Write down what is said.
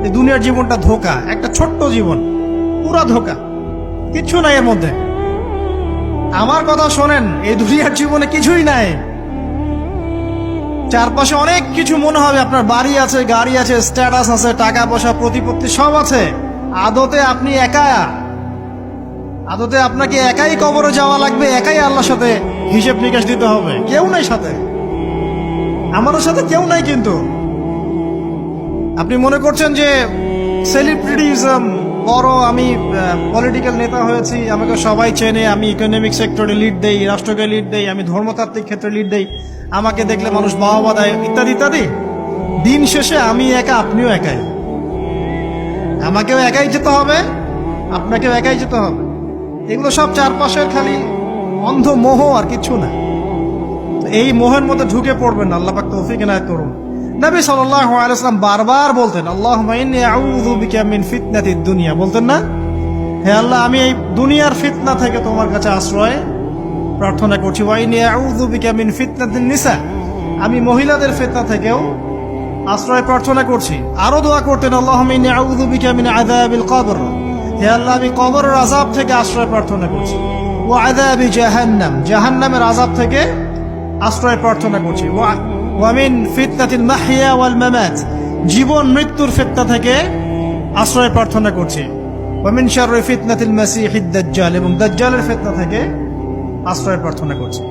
এই দুনিয়ার জীবনটা ধোঁকা, একটা ছোট্ট জীবন, পুরা ধোঁকা, কিচ্ছু নাই এর মধ্যে। আমার কথা শোনেন, এই দুনিয়ার জীবনে কিছুই নাই। চারপাশে অনেক কিছু মনে হবে, আপনার বাড়ি আছে, গাড়ি আছে, স্ট্যাটাস আছে, টাকা পয়সা, প্রতিপত্তি সব আছে। আদতে আপনি একা, আদতে আপনাকে একাই কবরে যাওয়া লাগবে, একাই আল্লাহর সাথে হিসেব নিকাশ দিতে হবে। কেউ নাই সাথে, আমাদের সাথে কেউ নাই। কিন্তু আপনি মনে করছেন যে সেলিব্রিটিজম, বড় আমি পলিটিক্যাল নেতা হয়েছি, আমাকে সবাই চেনে, আমি ইকোনমিক সেক্টরে লিড দেই, রাষ্ট্রকে লিড দেই, আমি ধর্মতাত্ত্বিক ক্ষেত্রে লিড দেই, আমাকে দেখলে মানুষ বাহবা দেয়, ইত্যাদি ইত্যাদি। দিন শেষে আমি একা, আপনিও একাই। আমাকেও একাই যেতে হবে, আপনাকেও একাই যেতে হবে। এগুলো সব চারপাশের খালি অন্ধ মোহ, আর কিছু না। এই মোহের মধ্যে ঢুকে পড়বেন না, আল্লাহ পাক তৌফিক এনায়েত করুন। নবী সাল্লাল্লাহু আলাইহি ওয়াসাল্লাম বারবার বলতেন, আল্লাহুম্মা ইন্নী আউযু বিকা মিন ফিতনাতিদ দুনিয়া, বলতেন না? হে আল্লাহ, আমি এই দুনিয়ার ফিতনা থেকে তোমার কাছে আশ্রয় প্রার্থনা করছি। ওয়া ইন্নী আউযু বিকা মিন ফিতনাতিন নিসা, আমি মহিলাদের ফিতনা থেকেও আশ্রয় প্রার্থনা করছি। আরো দোয়া করতেন, আল্লাহুম্মা ইন্নী আউযু বিকা মিন আযাবিল কবর, হে আল্লাহ, আমি কবরের আযাব থেকে আশ্রয় প্রার্থনা করছি। ওয়া আযাবি জাহান্নাম, জাহান্নামের আযাব থেকে আশ্রয় প্রার্থনা করছি। ওয়া মিন ফিতনাতিল মাহইয়া ওয়াল মামাত, জীবন মৃত্যুর ফিতনা থেকে আশ্রয় প্রার্থনা করছি। ওয়া মিন শাররি ফিতনাতিল মাসিহিদ দাজ্জাল, এবং দাজ্জালের ফিতনা থেকে আশ্রয় প্রার্থনা করছি।